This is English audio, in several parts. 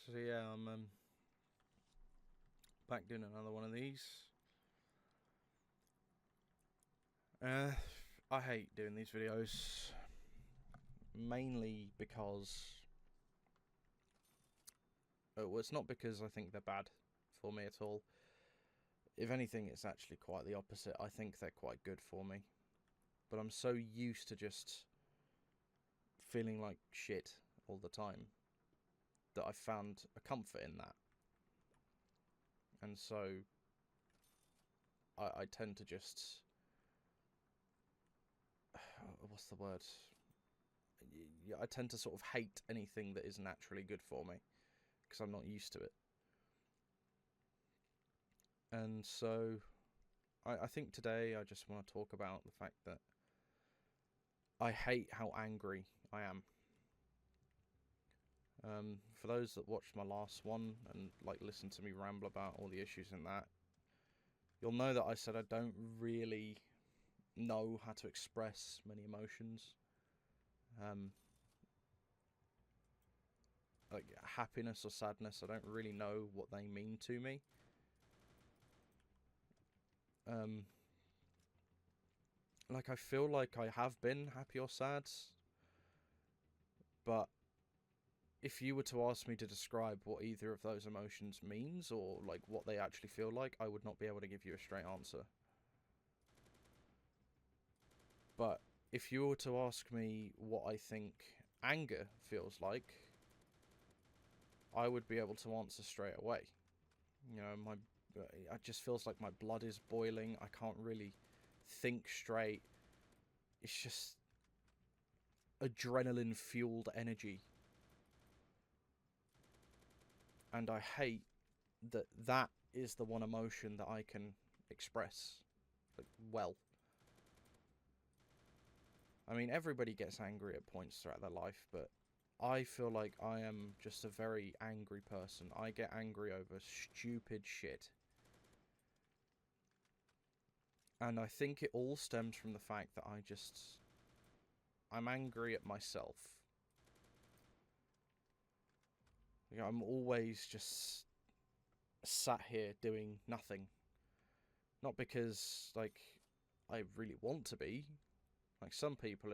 So yeah, I'm back doing another one of these. I hate doing these videos, mainly because... well, it's not because I think they're bad for me at all. If anything, it's actually quite the opposite. I think they're quite good for me. But I'm so used to just feeling like shit all the time that I found a comfort in that. And so I tend to just... what's the word? I tend to sort of hate anything that is naturally good for me, because I'm not used to it. And so I think today I just want to talk about the fact that I hate how angry I am. For those that watched my last one and listen to me ramble about all the issues in that, you'll know that I said I don't really know how to express many emotions. Like happiness or sadness, I don't really know what they mean to me. I feel like I have been happy or sad, but if you were to ask me to describe what either of those emotions means or what they actually feel like, I would not be able to give you a straight answer. But if you were to ask me what I think anger feels like, I would be able to answer straight away. It just feels like my blood is boiling. I can't really think straight. It's just adrenaline fueled energy. And I hate that that is the one emotion that I can express well. I mean, everybody gets angry at points throughout their life, but I feel like I am just a very angry person. I get angry over stupid shit. And I think it all stems from the fact that I'm angry at myself. I'm always just sat here doing nothing. Not because, I really want to be. Some people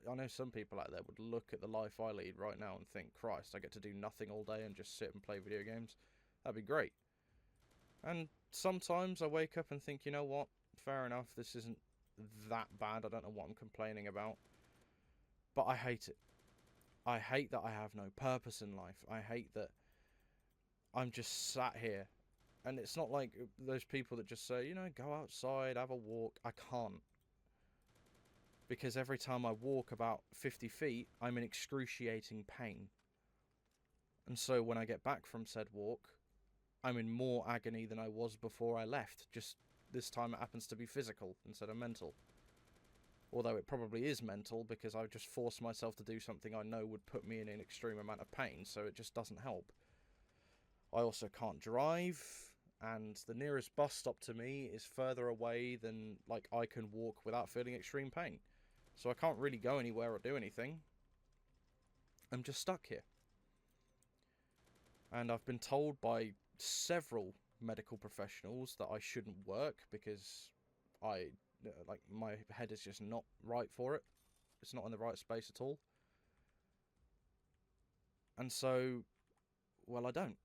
I know some people out there would look at the life I lead right now and think, Christ, I get to do nothing all day and just sit and play video games. That'd be great. And sometimes I wake up and think, you know what? Fair enough, this isn't that bad. I don't know what I'm complaining about. But I hate it. I hate that I have no purpose in life. I hate that I'm just sat here. And it's not like those people that just say, go outside, have a walk. I can't. Because every time I walk about 50 feet, I'm in excruciating pain. And so when I get back from said walk, I'm in more agony than I was before I left. Just this time it happens to be physical instead of mental. Although it probably is mental, because I've just forced myself to do something I know would put me in an extreme amount of pain, so it just doesn't help. I also can't drive, and the nearest bus stop to me is further away than I can walk without feeling extreme pain. So I can't really go anywhere or do anything. I'm just stuck here. And I've been told by several medical professionals that I shouldn't work because my head is just not right for it. It's not in the right space at all. And so, well, I don't.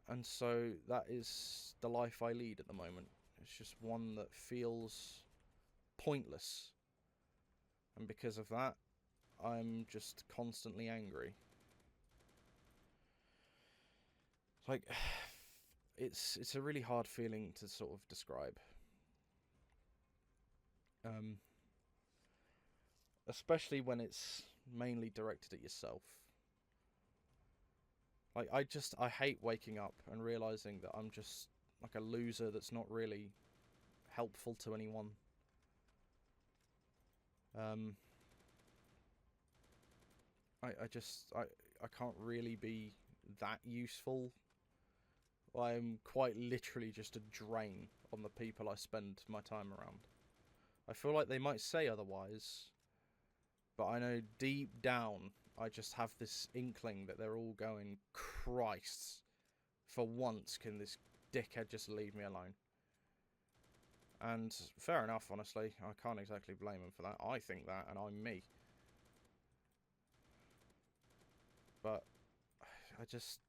And so that is the life I lead at the moment. It's just one that feels pointless. And because of that, I'm just constantly angry. It's a really hard feeling to sort of describe. Especially when it's mainly directed at yourself. I hate waking up and realizing that I'm just a loser that's not really helpful to anyone. I can't really be that useful. I'm quite literally just a drain on the people I spend my time around. I feel like they might say otherwise, But I know deep down, I just have this inkling that they're all going, Christ, for once can this dickhead just leave me alone? And fair enough, honestly. I can't exactly blame him for that. I think that, and I'm me. But I just...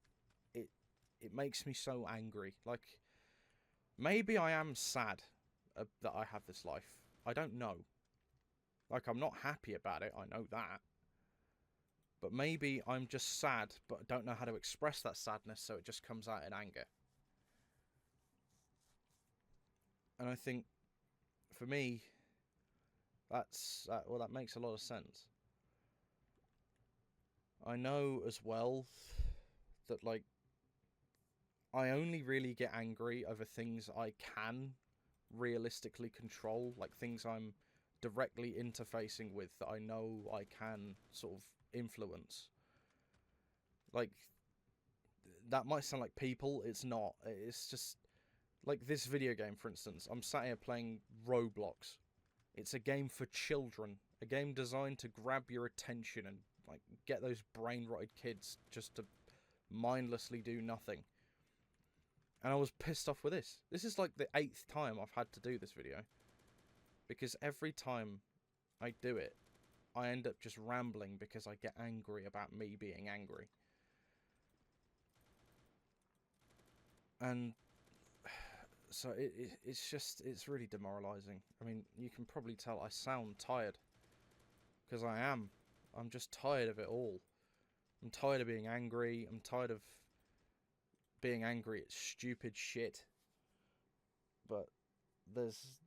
It makes me so angry. Like, maybe I am sad that I have this life. I don't know. Like, I'm not happy about it, I know that. But maybe I'm just sad, but don't know how to express that sadness, so it just comes out in anger. And I think, for me, that makes a lot of sense. I know as well that, like, I only really get angry over things I can realistically control, like things I'm directly interfacing with that I know I can sort of influence. Like, that might sound like people, it's not. It's just, like this video game, for instance. I'm sat here playing Roblox. It's a game for children. A game designed to grab your attention and, like, get those brain-rotted kids just to mindlessly do nothing. And I was pissed off with this. This is like the 8th time I've had to do this video. Because every time I do it, I end up just rambling because I get angry about me being angry. And so it's really demoralising. I mean, you can probably tell I sound tired. Because I am. I'm just tired of it all. I'm tired of being angry. I'm tired of being angry at stupid shit. But there's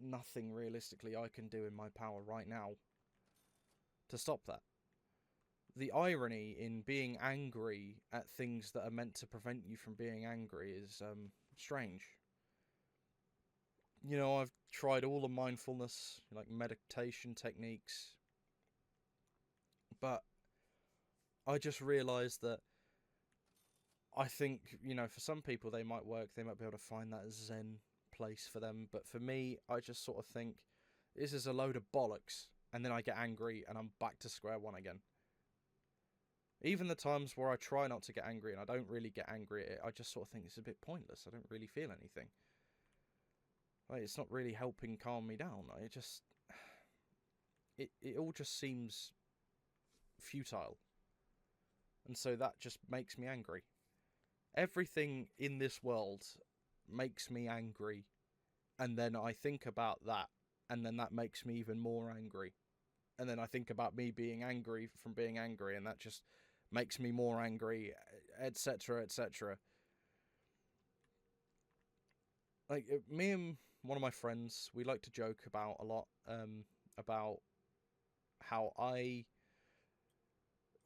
nothing realistically I can do in my power right now to stop that. The irony in being angry at things that are meant to prevent you from being angry is strange. You know, I've tried all the mindfulness, like meditation techniques, but I just realised that I think, you know, for some people they might work, they might be able to find that zen place for them, but for me, I just sort of think, this is a load of bollocks, and then I get angry and I'm back to square one again. Even the times where I try not to get angry and I don't really get angry at it, I just sort of think it's a bit pointless. I don't really feel anything. Like, it's not really helping calm me down. It just... It all just seems futile. And so that just makes me angry. Everything in this world makes me angry. And then I think about that. And then that makes me even more angry. And then I think about me being angry from being angry. And that just makes me more angry, etc., etc. Like, me and one of my friends, we like to joke about a lot, about how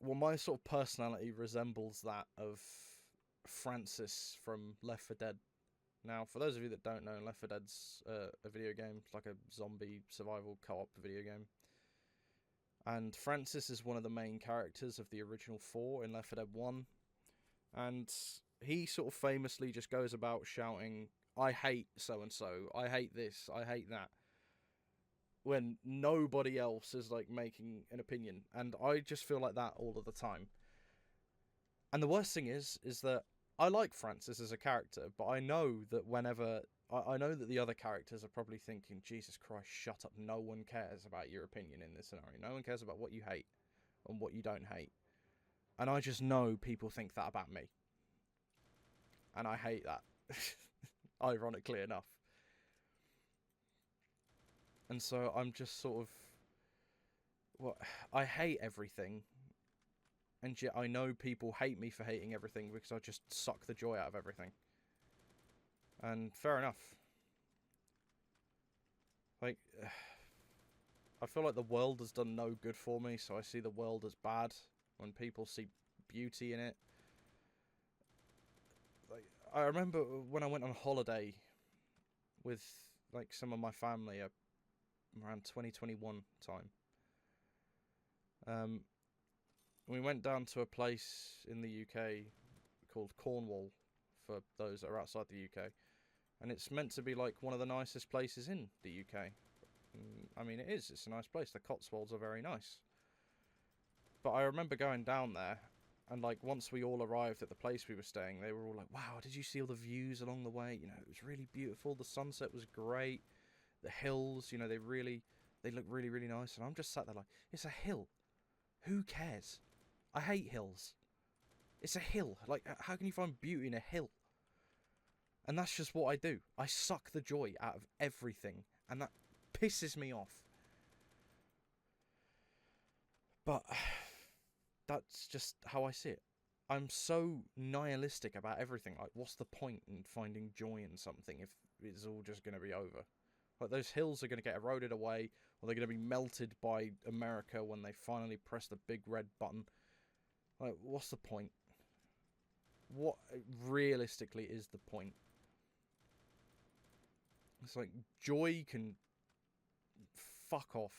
my sort of personality resembles that of Francis from Left 4 Dead. Now, for those of you that don't know, Left 4 Dead's a video game. It's like a zombie survival co-op video game. And Francis is one of the main characters of the original 4 in Left 4 Dead 1. And he sort of famously just goes about shouting, I hate so-and-so, I hate this, I hate that, when nobody else is, like, making an opinion. And I just feel like that all of the time. And the worst thing is that I like Francis as a character, but I know that whenever... I know that the other characters are probably thinking, Jesus Christ, shut up, no one cares about your opinion in this scenario. No one cares about what you hate and what you don't hate. And I just know people think that about me. And I hate that. Ironically enough. And so I'm just sort of... Well, I hate everything. And yet I know people hate me for hating everything because I just suck the joy out of everything. And fair enough. Like, I feel like the world has done no good for me, so I see the world as bad when people see beauty in it. Like, I remember when I went on holiday with, like, some of my family around 2021 time. We went down to a place in the UK called Cornwall, for those that are outside the UK. And it's meant to be like one of the nicest places in the UK. I mean, it is. It's a nice place. The Cotswolds are very nice. But I remember going down there, and like once we all arrived at the place we were staying, they were all like, "Wow, did you see all the views along the way? You know, it was really beautiful. The sunset was great. The hills, you know, they look really, really nice." And I'm just sat there like, it's a hill. Who cares? I hate hills. It's a hill. Like, how can you find beauty in a hill? And that's just what I do. I suck the joy out of everything, and that pisses me off. But that's just how I see it. I'm so nihilistic about everything. Like, what's the point in finding joy in something if it's all just going to be over? Like, those hills are going to get eroded away, or they're going to be melted by America when they finally press the big red button. Like, what's the point? What realistically is the point? It's like, joy can fuck off.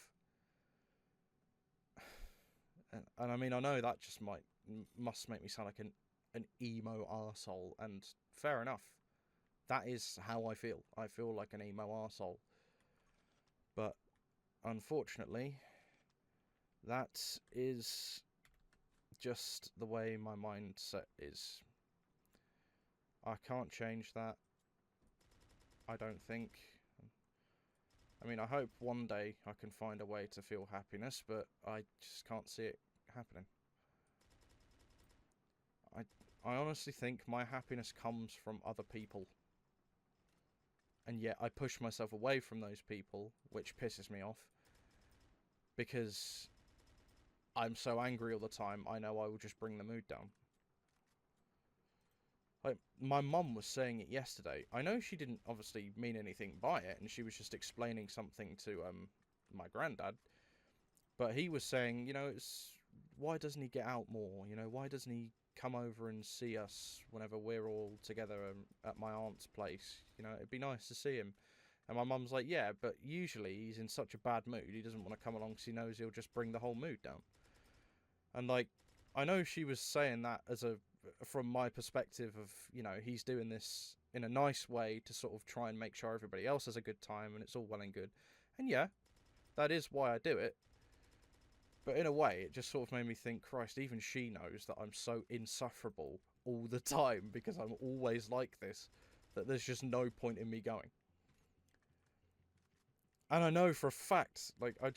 And I mean, I know that just must make me sound like an emo arsehole, and fair enough. That is how I feel. I feel like an emo arsehole. But unfortunately, that is just the way my mindset is. I can't change that. I don't think. I mean, I hope one day I can find a way to feel happiness, but I just can't see it happening. I honestly think my happiness comes from other people. And yet I push myself away from those people, which pisses me off. Because I'm so angry all the time, I know I will just bring the mood down. Like, my mum was saying it yesterday. I know she didn't obviously mean anything by it, and she was just explaining something to my granddad. But he was saying, you know, why doesn't he get out more? You know, why doesn't he come over and see us whenever we're all together at my aunt's place? You know, it'd be nice to see him. And my mum's like, yeah, but usually he's in such a bad mood, he doesn't want to come along because he knows he'll just bring the whole mood down. And like, I know she was saying that from my perspective of, you know, he's doing this in a nice way to sort of try and make sure everybody else has a good time and it's all well and good. And yeah, that is why I do it. But in a way, it just sort of made me think, Christ, even she knows that I'm so insufferable all the time because I'm always like this, that there's just no point in me going. And I know for a fact, like, I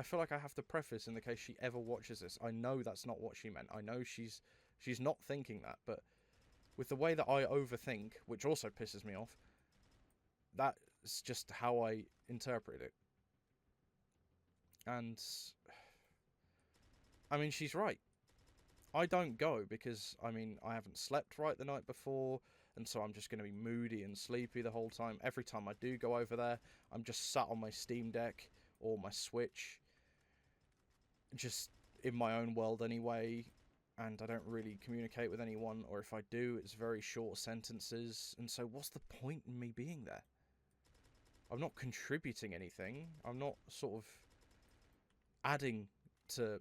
feel like I have to preface in the case she ever watches this. I know that's not what she meant. I know she's not thinking that, but with the way that I overthink, which also pisses me off, that's just how I interpret it. And I mean, she's right. I don't go because, I mean, I haven't slept right the night before, and so I'm just going to be moody and sleepy the whole time. Every time I do go over there, I'm just sat on my Steam Deck or my Switch, just in my own world anyway, and I don't really communicate with anyone, or if I do, it's very short sentences, and so what's the point in me being there? I'm not contributing anything. I'm not sort of adding to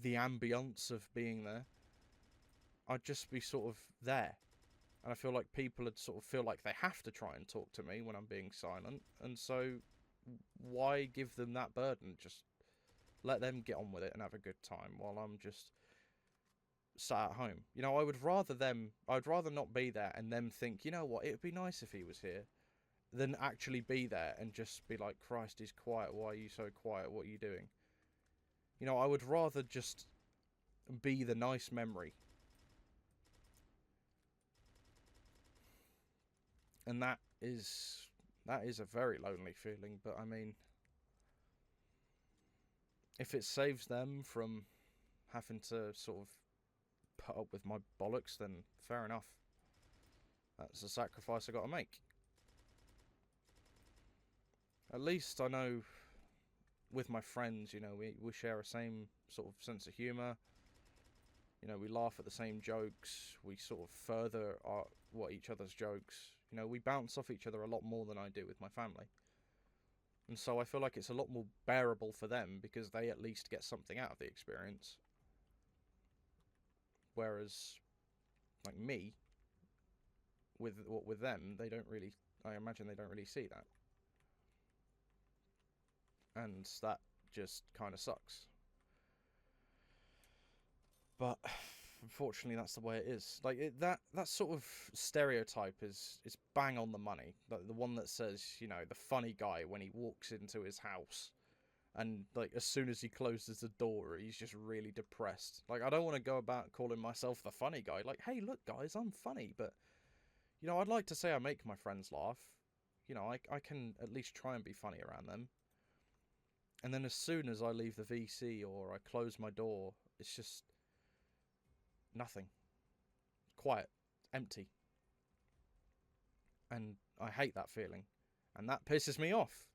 the ambience of being there. I'd just be sort of there. And I feel like people would sort of feel like they have to try and talk to me when I'm being silent. And so why give them that burden? Just let them get on with it and have a good time while I'm just sat at home. You know, I'd rather not be there and them think, you know what, it would be nice if he was here, than actually be there and just be like, Christ, he's quiet. Why are you so quiet? What are you doing? You know, I would rather just be the nice memory. And that is a very lonely feeling, but I mean, if it saves them from having to sort of put up with my bollocks, then fair enough. That's a sacrifice I got to make. At least I know with my friends, you know, we share a same sort of sense of humour. You know, we laugh at the same jokes. We sort of further each other's jokes. You know, we bounce off each other a lot more than I do with my family. And so I feel like it's a lot more bearable for them because they at least get something out of the experience. Whereas, like me, with them, they don't really. I imagine they don't really see that, and that just kind of sucks. But unfortunately, that's the way it is. Like that sort of stereotype is bang on the money. Like the one that says, you know, the funny guy when he walks into his house, and like as soon as he closes the door, he's just really depressed. Like I don't want to go about calling myself the funny guy. Like, hey, look, guys, I'm funny, but you know, I'd like to say I make my friends laugh. You know, I can at least try and be funny around them. And then as soon as I leave the VC or I close my door, it's just nothing. Quiet. Empty. And I hate that feeling. And that pisses me off.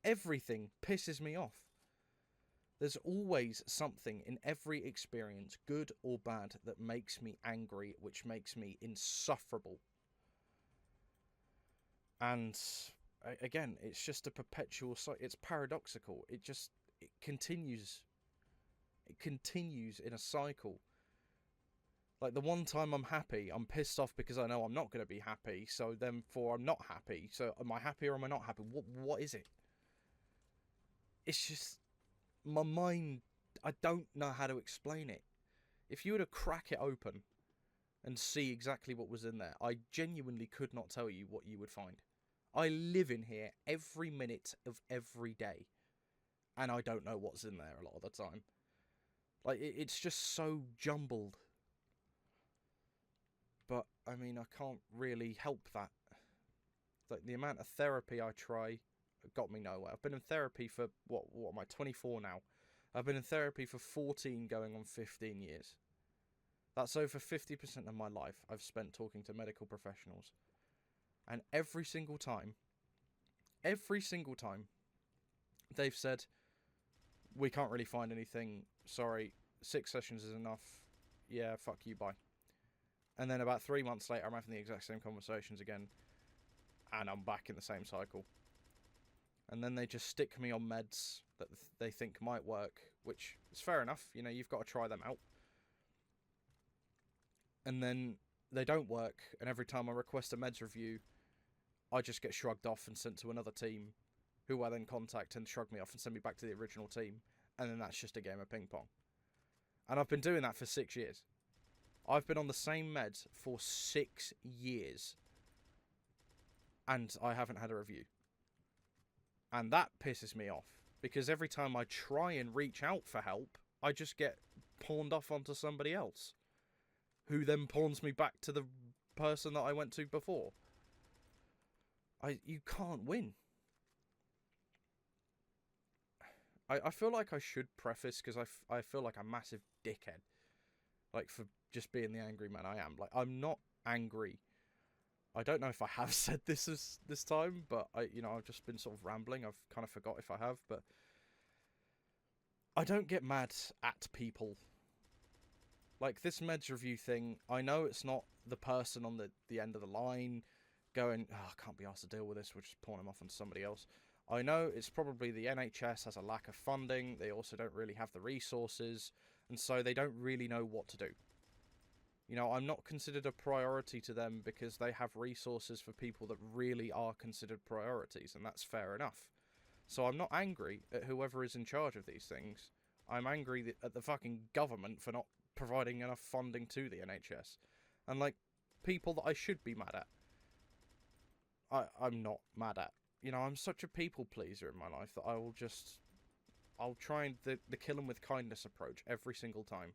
Everything pisses me off. There's always something in every experience, good or bad, that makes me angry, which makes me insufferable. And again, it's just a perpetual cycle. It's paradoxical. It continues. It continues in a cycle. Like the one time I'm happy, I'm pissed off because I know I'm not going to be happy. So therefore, I'm not happy. So am I happy or am I not happy? What is it? It's just my mind. I don't know how to explain it. If you were to crack it open and see exactly what was in there, I genuinely could not tell you what you would find. I live in here every minute of every day, and I don't know what's in there a lot of the time. Like, it's just so jumbled. But, I mean, I can't really help that. Like, the amount of therapy I try got me nowhere. I've been in therapy for, what am I, 24 now? I've been in therapy for 14 going on 15 years. That's over 50% of my life I've spent talking to medical professionals. And every single time, they've said, we can't really find anything, sorry, 6 sessions is enough, yeah, fuck you, bye. And then about 3 months later, I'm having the exact same conversations again, and I'm back in the same cycle. And then they just stick me on meds that they think might work, which is fair enough, you know, you've got to try them out. And then they don't work, and every time I request a meds review, I just get shrugged off and sent to another team, who I then contact and shrug me off and send me back to the original team, and then that's just a game of ping pong. And I've been doing that for 6 years. I've been on the same meds for 6 years, and I haven't had a review. And that pisses me off, because every time I try and reach out for help, I just get pawned off onto somebody else, who then pawns me back to the person that I went to before. You can't win. I feel like I should preface, because I feel like a massive dickhead, like, for just being the angry man I am. Like, I'm not angry. I don't know if I have said this time, but I've just been sort of rambling. I've kind of forgot if I have, but I don't get mad at people. Like, this meds review thing, I know it's not the person on the end of the line going, oh, I can't be asked to deal with this, we'll just pawn them off on somebody else. I know it's probably the NHS has a lack of funding, they also don't really have the resources, and so they don't really know what to do. You know, I'm not considered a priority to them because they have resources for people that really are considered priorities, and that's fair enough. So I'm not angry at whoever is in charge of these things. I'm angry at the fucking government for not providing enough funding to the NHS. And, like, people that I should be mad at, I'm not mad at. You know, I'm such a people pleaser in my life that I'll try and the kill them with kindness approach every single time.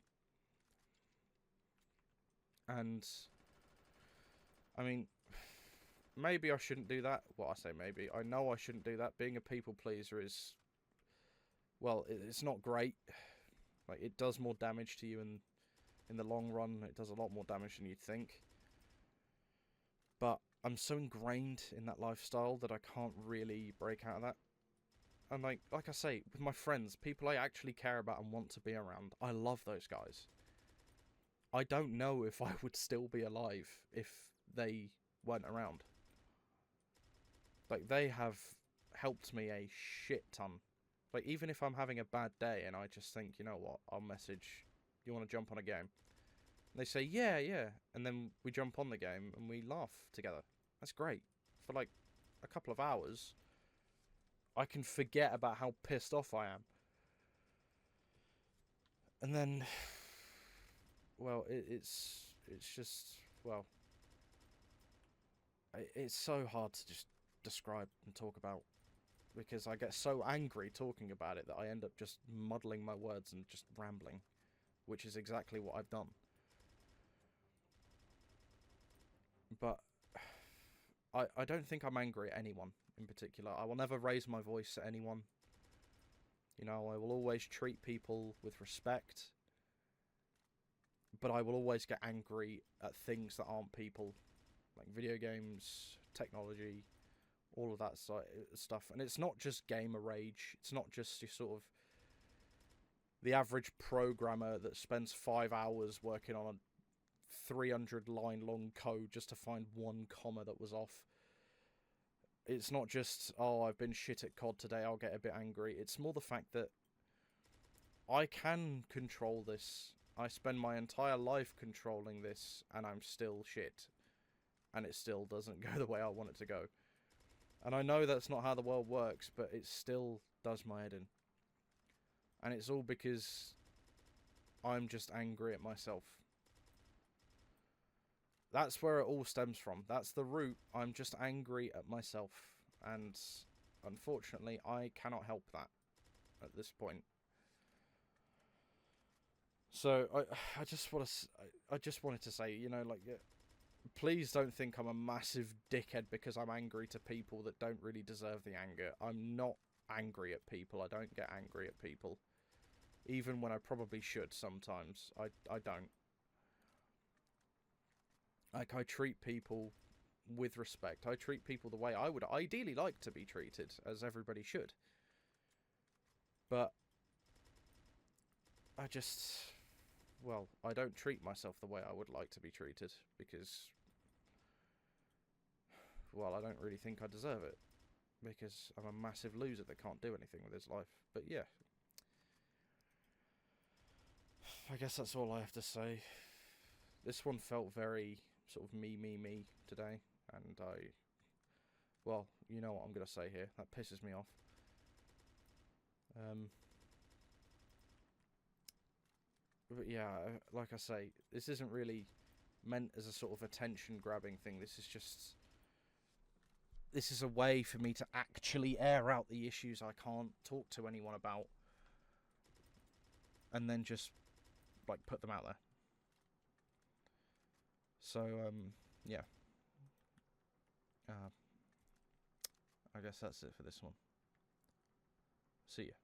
And, I mean, maybe I shouldn't do that. Well, I say maybe. I know I shouldn't do that. Being a people pleaser is, well, it's not great. Like, it does more damage to you in the long run. It does a lot more damage than you'd think. But I'm so ingrained in that lifestyle that I can't really break out of that. And like I say, with my friends, people I actually care about and want to be around, I love those guys. I don't know if I would still be alive if they weren't around. Like, they have helped me a shit ton. Like, even if I'm having a bad day and I just think, you know what, I'll message, you want to jump on a game? And they say, yeah. And then we jump on the game and we laugh together. That's great. For like a couple of hours, I can forget about how pissed off I am. And then well, it's just, well, it's so hard to just describe and talk about, because I get so angry talking about it that I end up just muddling my words and just rambling, which is exactly what I've done. But I don't think I'm angry at anyone in particular. I will never raise my voice at anyone. You know, I will always treat people with respect, but I will always get angry at things that aren't people, like video games, technology, all of that stuff. And it's not just gamer rage. It's not just your sort of the average programmer that spends 5 hours working on a 300 line long code just to find one comma that was off. It's not just, oh, I've been shit at COD today, I'll get a bit angry. It's more the fact that I can control this. I spend my entire life controlling this, and I'm still shit. And it still doesn't go the way I want it to go. And I know that's not how the world works, but it still does my head in. And it's all because I'm just angry at myself. That's where it all stems from. That's the root. I'm just angry at myself. And unfortunately, I cannot help that at this point. So I just wanted to say, you know, like, please don't think I'm a massive dickhead because I'm angry to people that don't really deserve the anger. I'm not angry at people. I don't get angry at people. Even when I probably should sometimes. I don't. Like, I treat people with respect. I treat people the way I would ideally like to be treated, as everybody should. But I just... well, I don't treat myself the way I would like to be treated, because, well, I don't really think I deserve it, because I'm a massive loser that can't do anything with his life. But yeah, I guess that's all I have to say. This one felt very sort of me today, and well, you know what I'm going to say here. That pisses me off. But yeah, like I say, this isn't really meant as a sort of attention-grabbing thing. This is a way for me to actually air out the issues I can't talk to anyone about, and then just, like, put them out there. So, yeah. I guess that's it for this one. See ya.